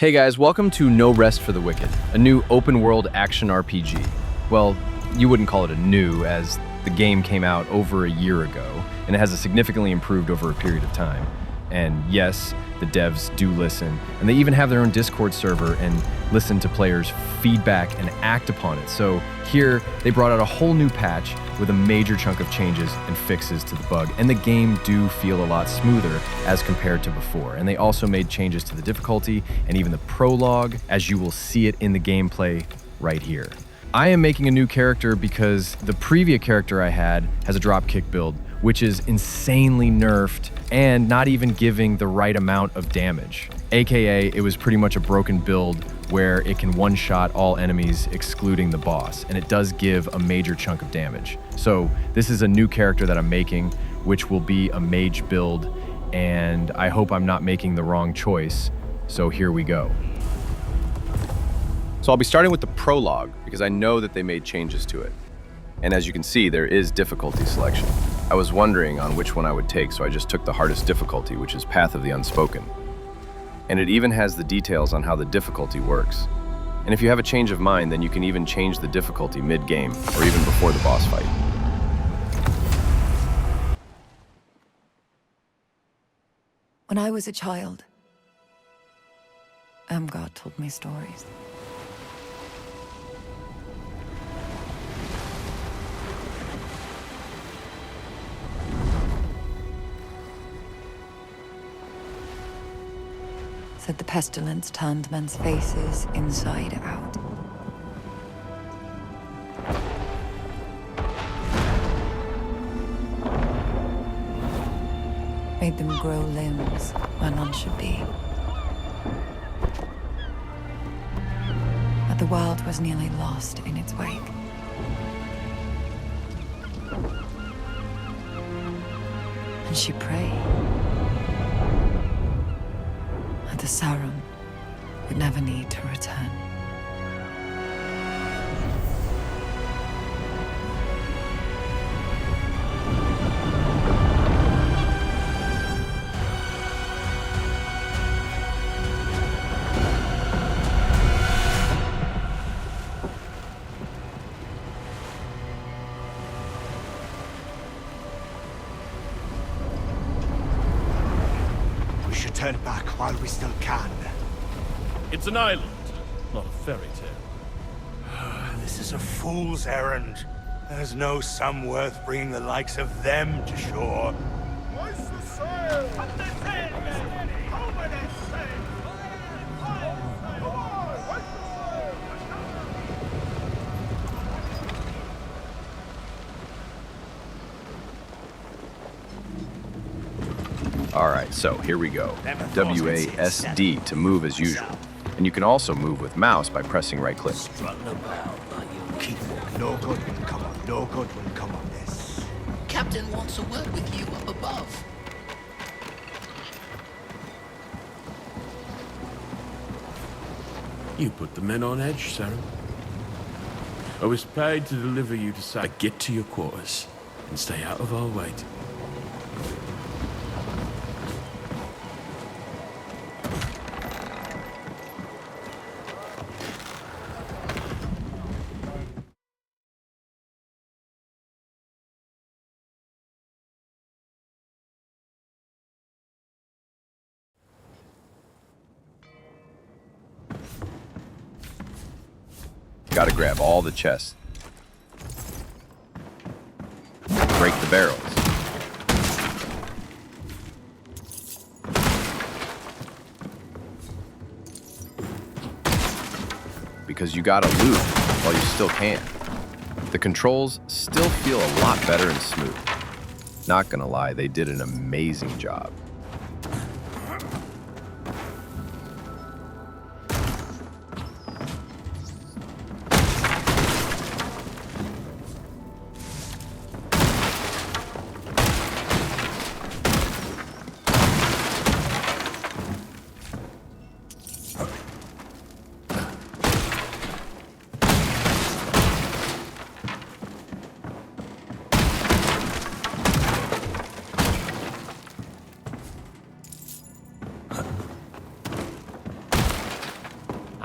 Hey guys, welcome to No Rest for the Wicked, a new open-world action RPG. Well, you wouldn't call it a new, as the game came out over a year ago, and it has significantly improved over a period of time. And yes, the devs do listen, and they even have their own Discord server and listen to players' feedback and act upon it. So here, they brought out a whole new patch with a major chunk of changes and fixes to the bug, and the game do feel a lot smoother as compared to before. And they also made changes to the difficulty and even the prologue, as you will see it in the gameplay right here. I am making a new character because the previous character I had has a dropkick build, which is insanely nerfed and not even giving the right amount of damage. AKA, it was pretty much a broken build where it can one-shot all enemies excluding the boss, and it does give a major chunk of damage. So this is a new character that I'm making, which will be a mage build, and I hope I'm not making the wrong choice. So here we go. So I'll be starting with the prologue because I know that they made changes to it. And as you can see, there is difficulty selection. I was wondering on which one I would take, so I just took the hardest difficulty, which is Path of the Unspoken. And it even has the details on how the difficulty works. And if you have a change of mind, then you can even change the difficulty mid-game or even before the boss fight. When I was a child, God told me stories. Said the pestilence turned men's faces inside out. Made them grow limbs where none should be. But the world was nearly lost in its wake. And she prayed that the Sauron would never need to return. Turn back while we still can. It's an island, not a fairy tale. This is a fool's errand. There's no sum worth bringing the likes of them to shore. Hoist the sail! Cut the sail, men! Over the sail! Come on, hoist Alright, so here we go. WASD to move as usual. And you can also move with mouse by pressing right click. Keep walking. No good will come of, no good will come of this. Captain wants a word with you up above. You put the men on edge, Sarah. I was paid to deliver you to say, get to your quarters and stay out of our way. Gotta grab all the chests. Break the barrels. Because you gotta loot while you still can. The controls still feel a lot better and smooth. Not gonna lie, they did an amazing job.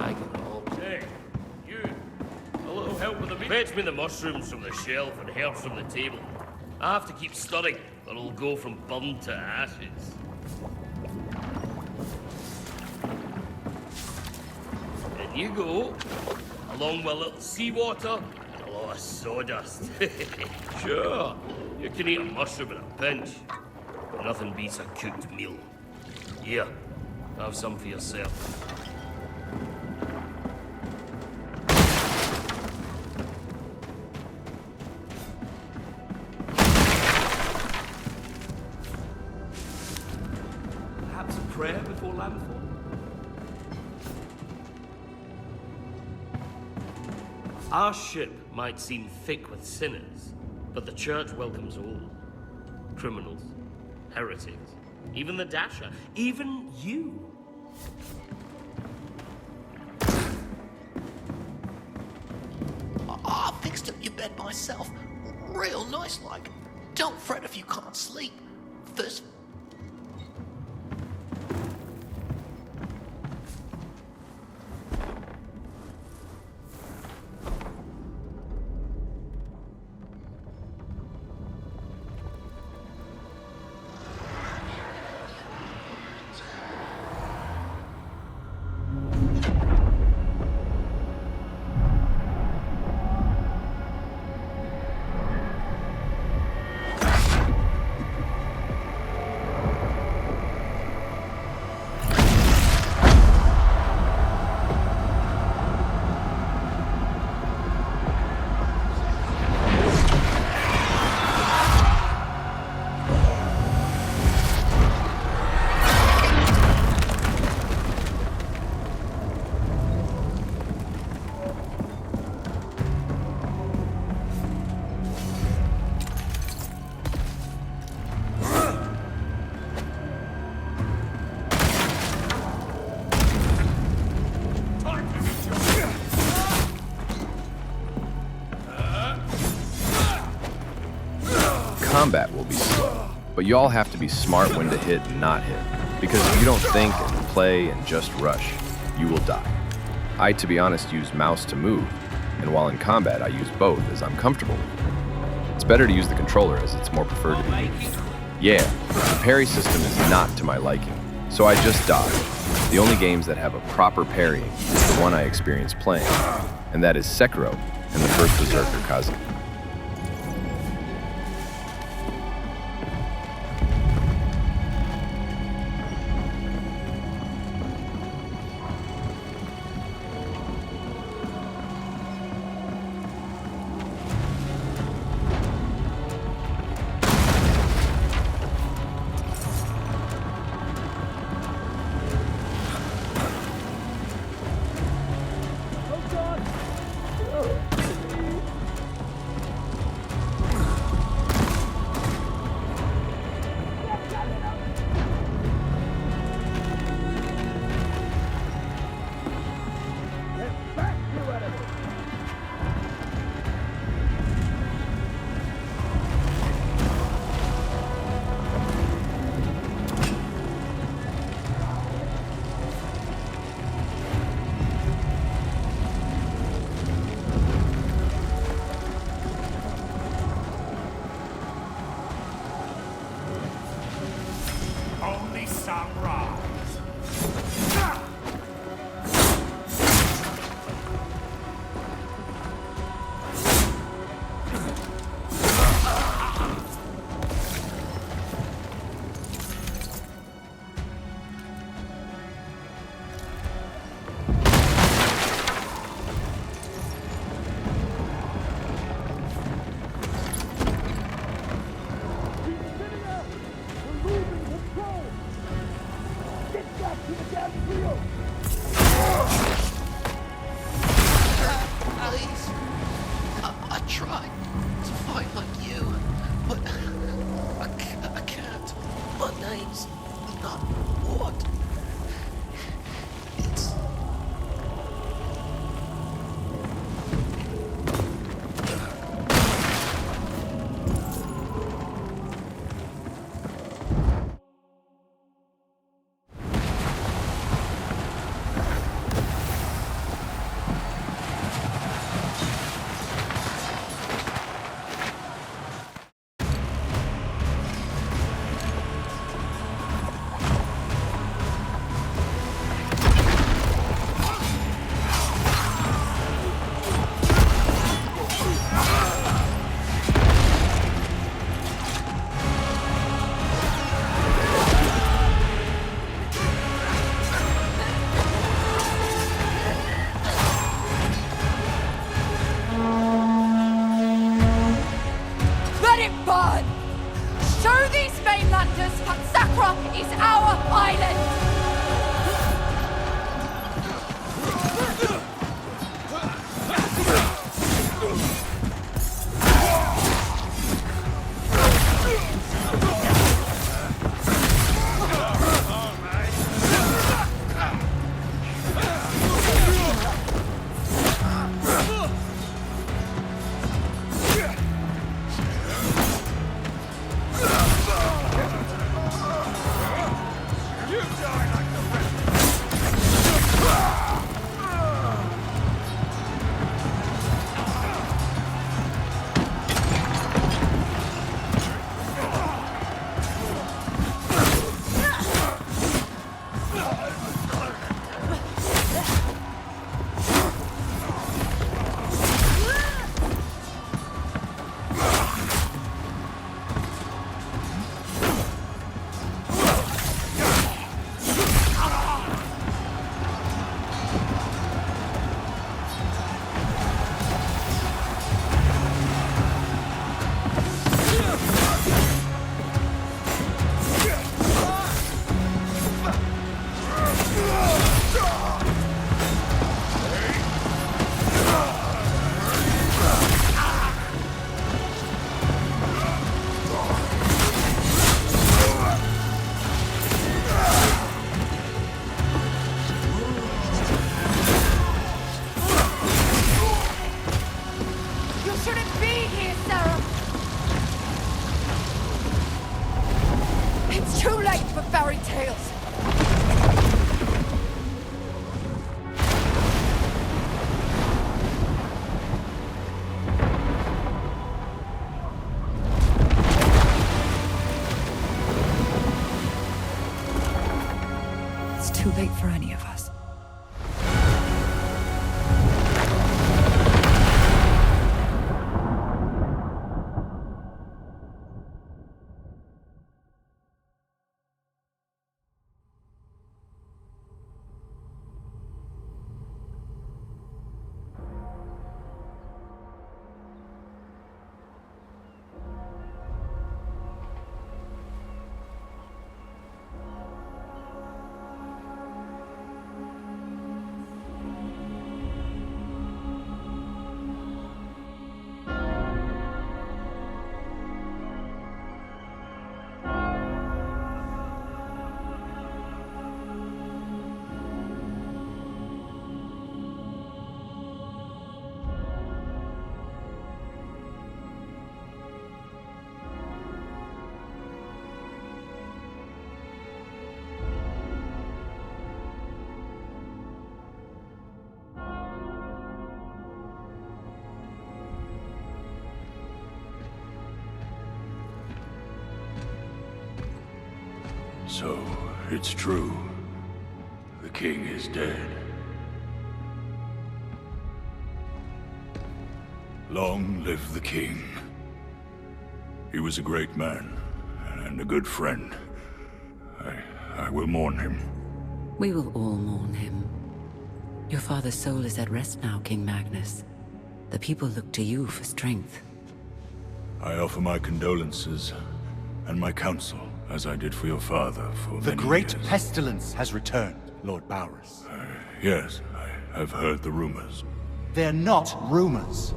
I got it all. Hey, you. A little help with the meat? Fetch me the mushrooms from the shelf and herbs from the table. I have to keep stirring, or it'll go from burned to ashes. In you go, along with a little seawater and a lot of sawdust. Sure, you can eat a mushroom in a pinch, but nothing beats a cooked meal. Here, have some for yourself. Perhaps a prayer before landfall? Our ship might seem thick with sinners, but the church welcomes all. Criminals, heretics, even the Dasher, even you. I fixed up your bed myself. Real nice like. Don't fret if you can't sleep. First Combat will be slow, but you all have to be smart when to hit and not hit, because if you don't think and play and just rush, you will die. I, to be honest, use mouse to move, and while in combat I use both as I'm comfortable with it. It's better to use the controller as it's more preferred to be used. Yeah, the parry system is not to my liking, so I just dodge. The only games that have a proper parrying is the one I experienced playing, and that is Sekiro and the first Berserker Kazuya. is our island! Too late for any of us. So, it's true. The king is dead. Long live the king. He was a great man, and a good friend. I will mourn him. We will all mourn him. Your father's soul is at rest now, King Magnus. The people look to you for strength. I offer my condolences and my counsel, as I did for your father for The many great years. pestilence has returned, Lord Bowers. Yes, I have heard the rumors. They're not rumors.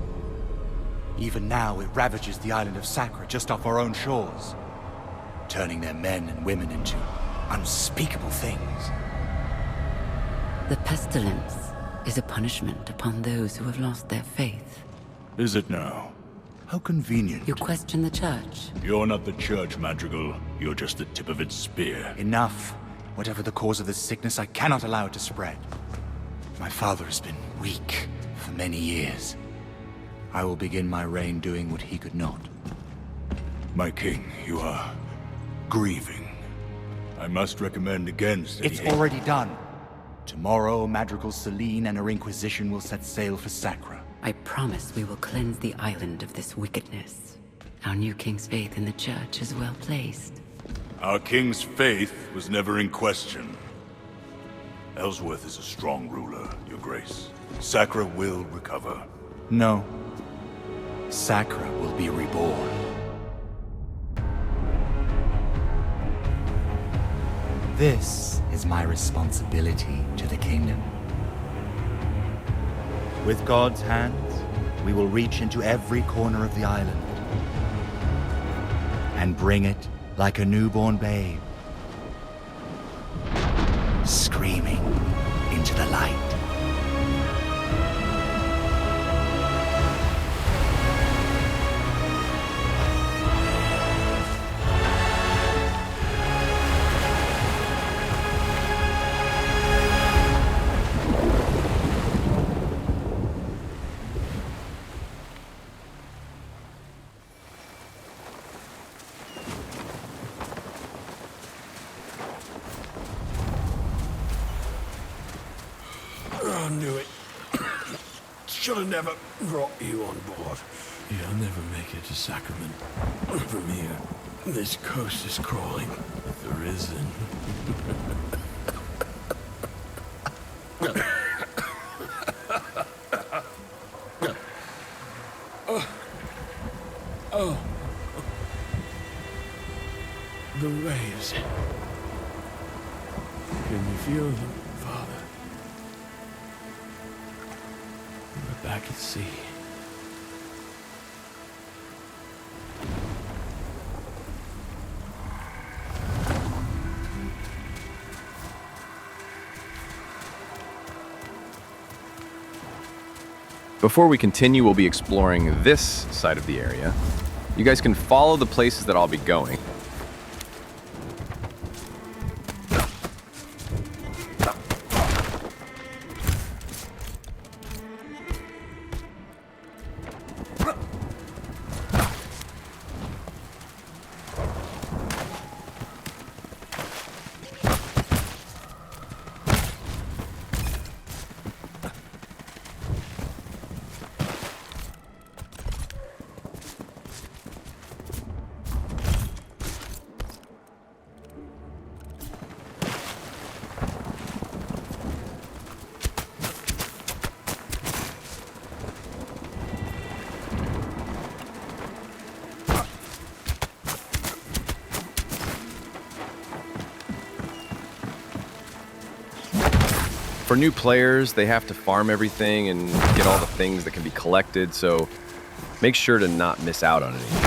Even now, it ravages the island of Sacra just off our own shores, turning their men and women into unspeakable things. The pestilence is a punishment upon those who have lost their faith. Is it now? How convenient. You question the church? You're not the church, Madrigal. You're just the tip of its spear. Enough. Whatever the cause of this sickness, I cannot allow it to spread. My father has been weak for many years. I will begin my reign doing what he could not. My king, you are grieving. I must recommend against It's any- already done. Tomorrow, Madrigal Celine and her Inquisition will set sail for Sacra. I promise we will cleanse the island of this wickedness. Our new king's faith in the church is well placed. Our king's faith was never in question. Ellsworth is a strong ruler, Your Grace. Sacra will recover. No. Sacra will be reborn. This is my responsibility to the kingdom. With God's hands, we will reach into every corner of the island and bring it like a newborn babe, screaming into the light. I knew it. Should have never brought you on board. You'll never make it to Sacrament. From here, this coast is crawling with the risen. Oh. The waves. Can you feel them, Father? We're back at sea. Before we continue, we'll be exploring this side of the area. You guys can follow the places that I'll be going. For new players, they have to farm everything and get all the things that can be collected, so make sure to not miss out on anything.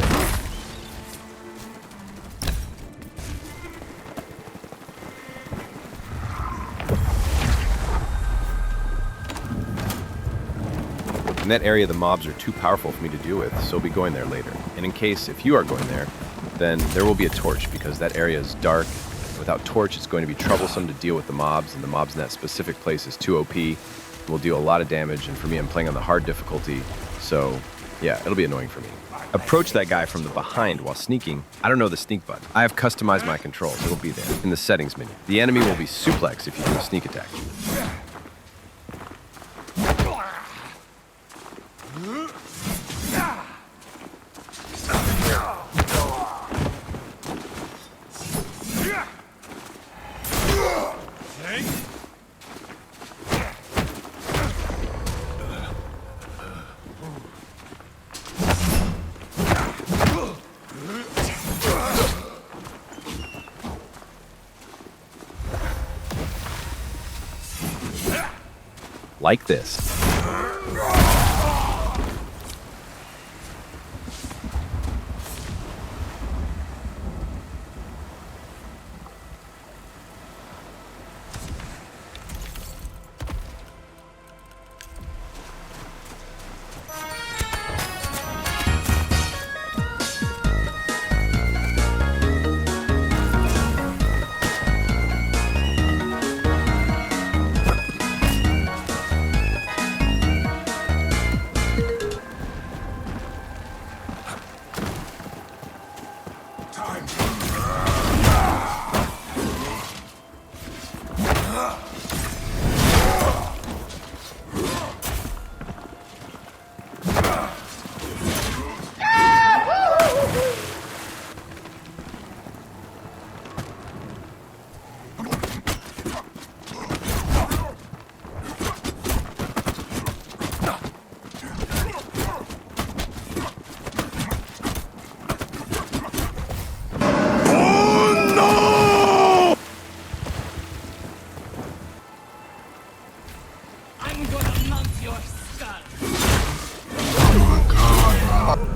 In that area, the mobs are too powerful for me to deal with, so I'll be going there later. And in case, if you are going there, then there will be a torch, because that area is dark. Without torch, it's going to be troublesome to deal with the mobs, and the mobs in that specific place is too OP. Will deal a lot of damage, and for me, I'm playing on the hard difficulty, so yeah, it'll be annoying for me. Approach that guy from the behind while sneaking. I don't know the sneak button. I have customized my controls. It'll be there in the settings menu. The enemy will be suplex if you do a sneak attack. Like this. I'm gonna mount your skull. Oh my god, bro.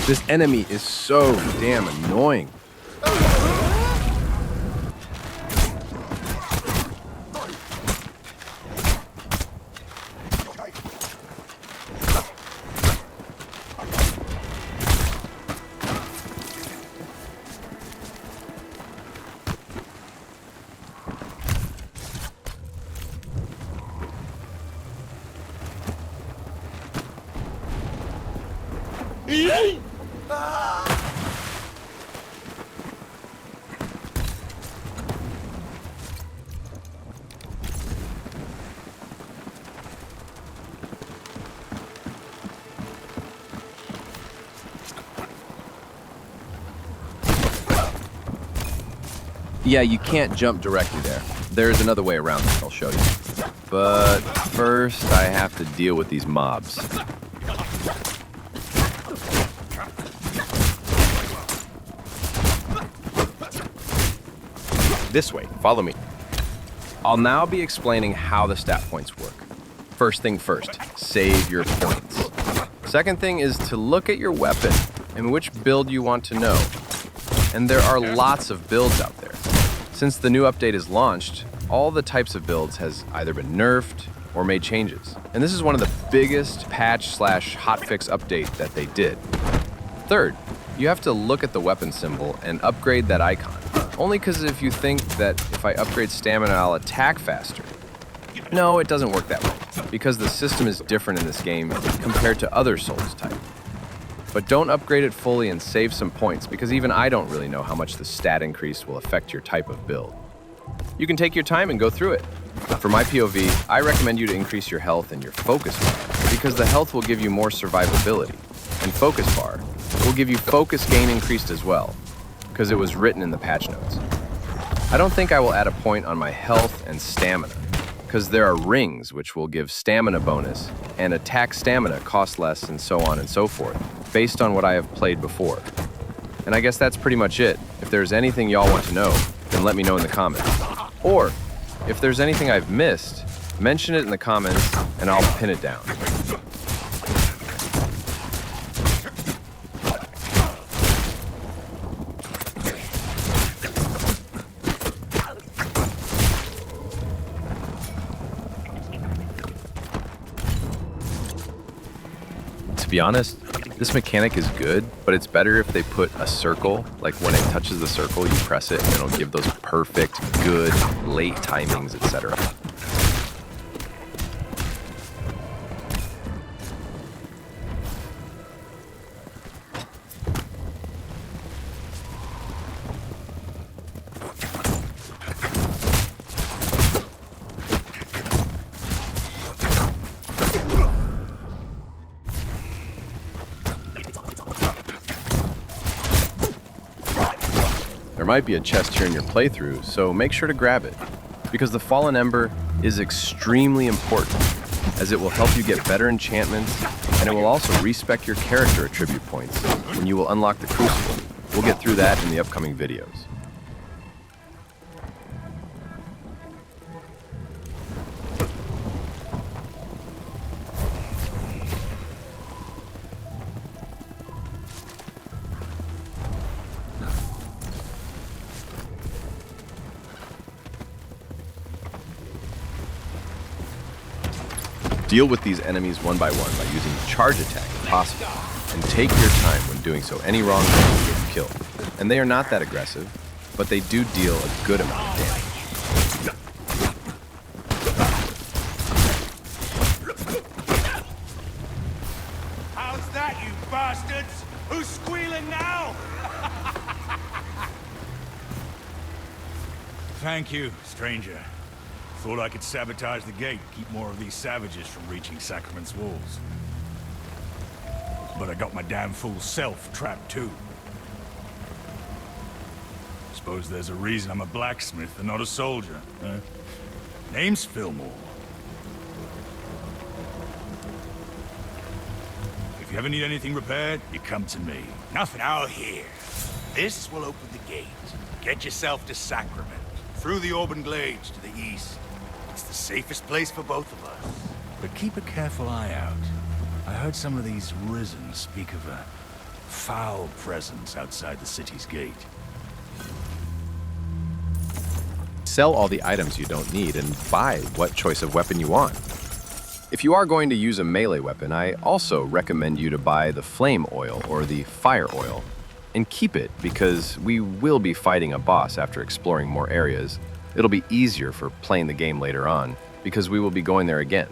This enemy is so damn annoying. Yeah, you can't jump directly there. There's another way around this I'll show you. But first, I have to deal with these mobs. This way, follow me. I'll now be explaining how the stat points work. First thing first, save your points. Second thing is to look at your weapon and which build you want to know. And there are lots of builds out there. Since the new update is launched, all the types of builds has either been nerfed or made changes. And this is one of the biggest patch/hotfix update that they did. Third, you have to look at the weapon symbol and upgrade that icon. Only because if you think that if I upgrade stamina, I'll attack faster. No, it doesn't work that way, because the system is different in this game compared to other Souls type. But don't upgrade it fully and save some points, because even I don't really know how much the stat increase will affect your type of build. You can take your time and go through it. For my POV, I recommend you to increase your health and your focus bar, because the health will give you more survivability, and focus bar will give you focus gain increased as well, because it was written in the patch notes. I don't think I will add a point on my health and stamina, because there are rings which will give stamina bonus, and attack stamina cost less, and so on and so forth, based on what I have played before. And I guess that's pretty much it. If there's anything y'all want to know, then let me know in the comments. Or, if there's anything I've missed, mention it in the comments and I'll pin it down. To be honest, this mechanic is good, but it's better if they put a circle, like when it touches the circle, you press it, and it'll give those perfect, good, late timings, etc. There might be a chest here in your playthrough, so make sure to grab it, because the Fallen Ember is extremely important, as it will help you get better enchantments, and it will also respec your character attribute points when you will unlock the Crucible. We'll get through that in the upcoming videos. Deal with these enemies one by one by using charge attack if possible, and take your time when doing so. Any wrong thing will get you killed. And they are not that aggressive, but they do deal a good amount of damage. How's that, you bastards? Who's squealing now? Thank you, stranger. Thought I could sabotage the gate, keep more of these savages from reaching Sacrament's walls. But I got my damn fool self trapped too. Suppose there's a reason I'm a blacksmith and not a soldier, huh? Name's Fillmore. If you ever need anything repaired, you come to me. Nothing out here. This will open the gate. Get yourself to Sacrament. Through the Auburn Glades to the east. It's the safest place for both of us. But keep a careful eye out. I heard some of these Risen speak of a foul presence outside the city's gate. Sell all the items you don't need and buy what choice of weapon you want. If you are going to use a melee weapon, I also recommend you to buy the flame oil or the fire oil and keep it because we will be fighting a boss after exploring more areas. It'll be easier for playing the game later on because we will be going there again.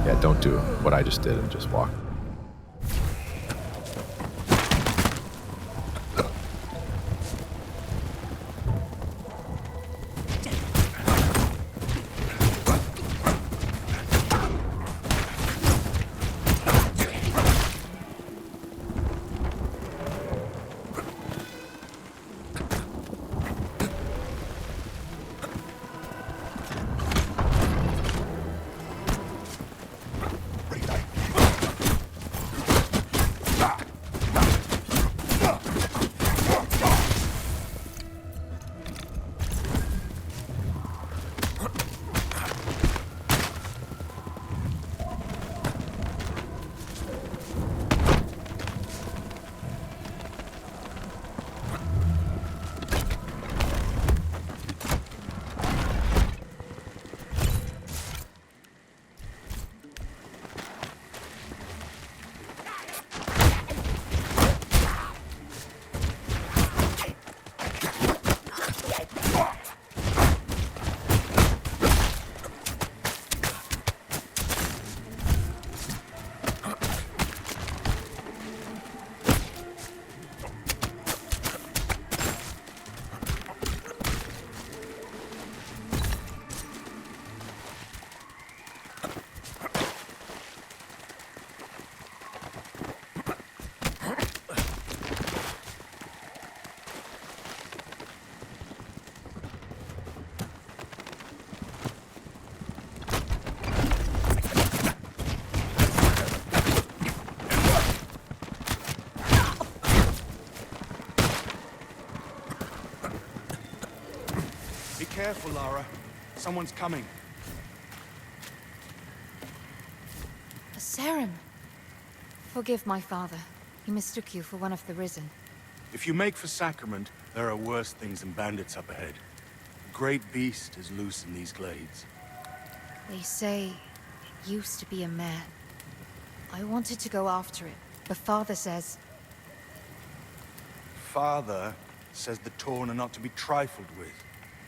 Yeah, don't do what I just did and just walk. Be careful, Lara. Someone's coming. Sarum! Forgive my father. He mistook you for one of the Risen. If you make for Sacrament, there are worse things than bandits up ahead. A great beast is loose in these glades. They say it used to be a man. I wanted to go after it, but father says... Father says the Torn are not to be trifled with.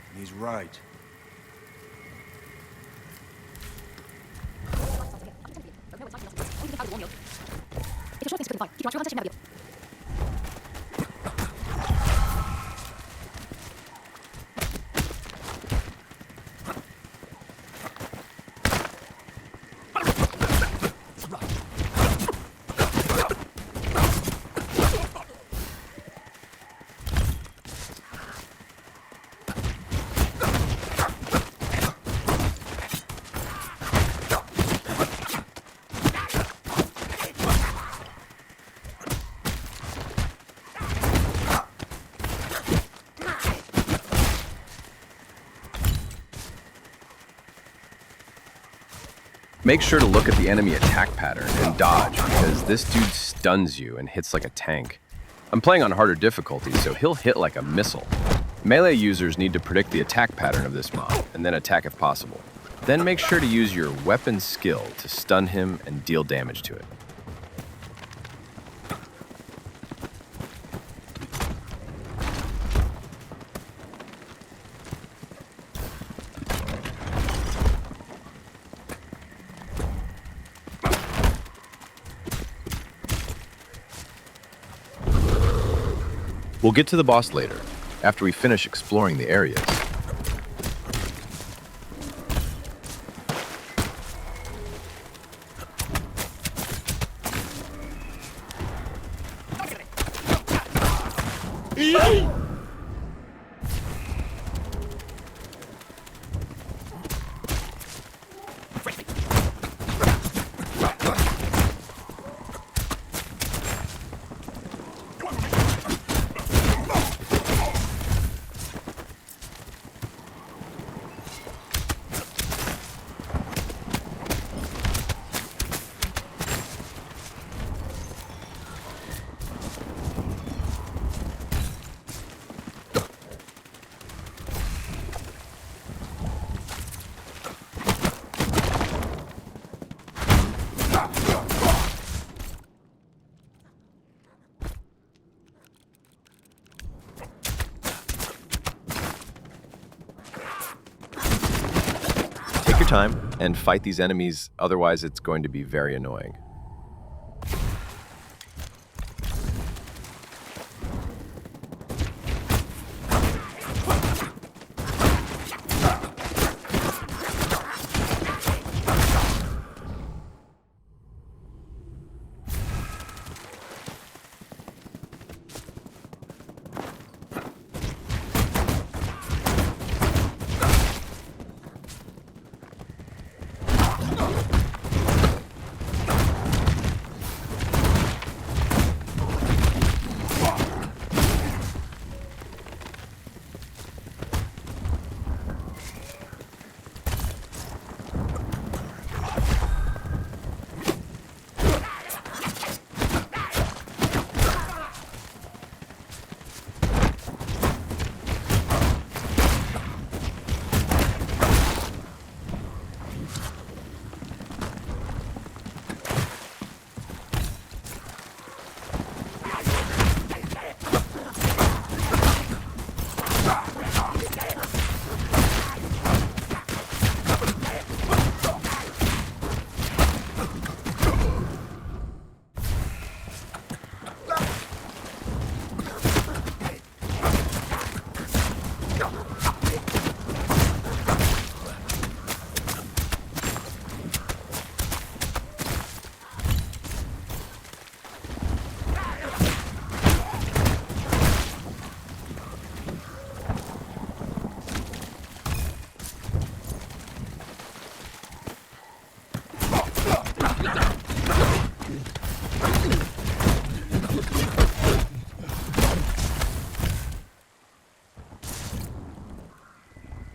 And he's right. Make sure to look at the enemy attack pattern and dodge, because this dude stuns you and hits like a tank. I'm playing on harder difficulty, so he'll hit like a missile. Melee users need to predict the attack pattern of this mob, and then attack if possible. Then make sure to use your weapon skill to stun him and deal damage to it. We'll get to the boss later, after we finish exploring the areas. Take your time and fight these enemies, otherwise it's going to be very annoying.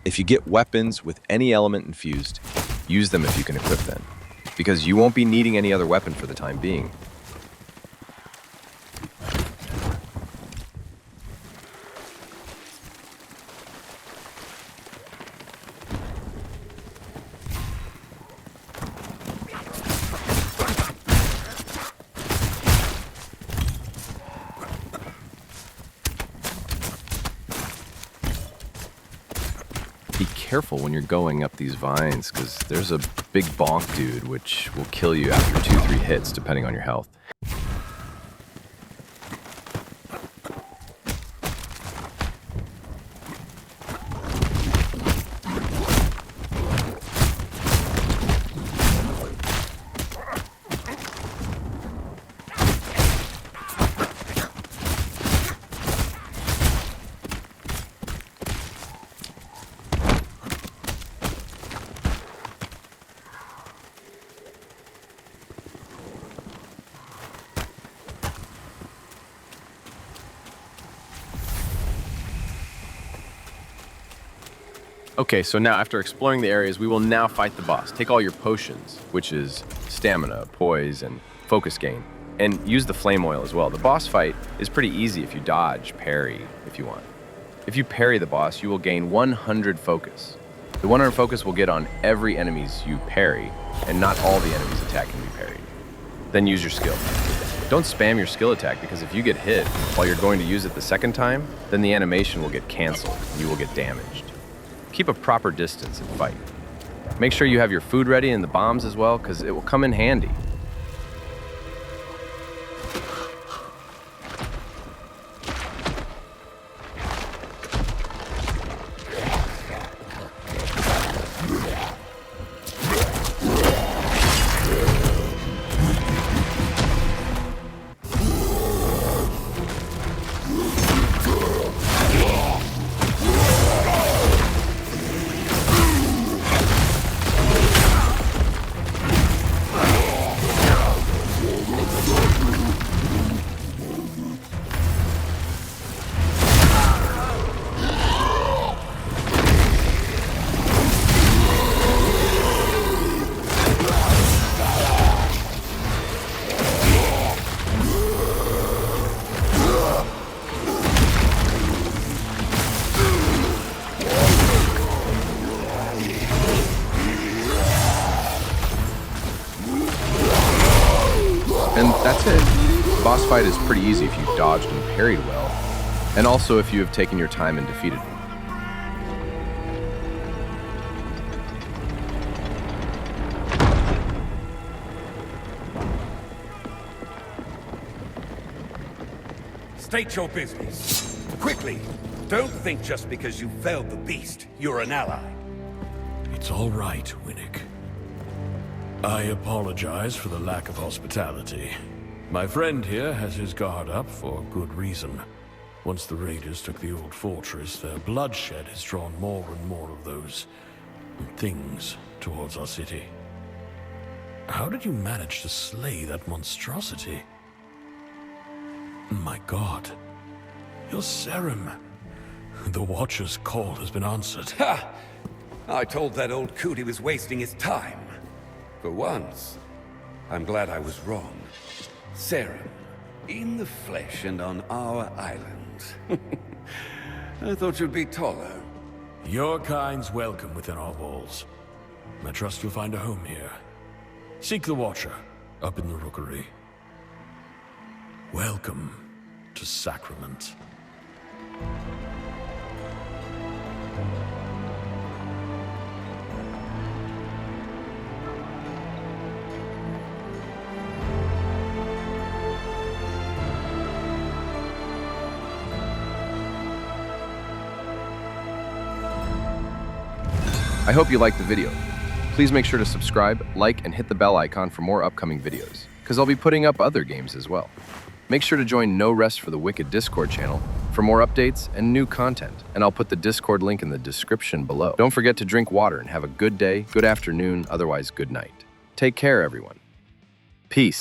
If you get weapons with any element infused, use them if you can equip them, because you won't be needing any other weapon for the time being. Be careful when you're going up these vines, because there's a big bonk dude which will kill you after 2-3 hits depending on your health. Okay, so now after exploring the areas, we will now fight the boss. Take all your potions, which is stamina, poise, and focus gain, and use the flame oil as well. The boss fight is pretty easy if you dodge, parry, if you want. If you parry the boss, you will gain 100 focus. The 100 focus will get on every enemies you parry, and not all the enemies attack can be parried. Then use your skill. Don't spam your skill attack, because if you get hit while you're going to use it the second time, then the animation will get canceled, and you will get damaged. Keep a proper distance and fight. Make sure you have your food ready and the bombs as well, because it will come in handy. fight is pretty easy if you dodged and parried well, and also if you have taken your time and defeated me. State your business. Quickly. Don't think just because you felled the beast, you're an ally. It's all right, Winnick. I apologize for the lack of hospitality. My friend here has his guard up for good reason. Once the raiders took the old fortress, their bloodshed has drawn more and more of those things towards our city. How did you manage to slay that monstrosity? My God. You're Serim. The Watcher's call has been answered. Ha! I told that old coot he was wasting his time. For once, I'm glad I was wrong. Serim, in the flesh and on our island. I thought you'd be taller. Your kind's welcome within our walls. I trust you'll find a home here. Seek the Watcher, up in the rookery. Welcome to Sacrament. I hope you liked the video. Please make sure to subscribe, like, and hit the bell icon for more upcoming videos, because I'll be putting up other games as well. Make sure to join No Rest for the Wicked Discord channel for more updates and new content, and I'll put the Discord link in the description below. Don't forget to drink water and have a good day, good afternoon, otherwise good night. Take care, everyone. Peace.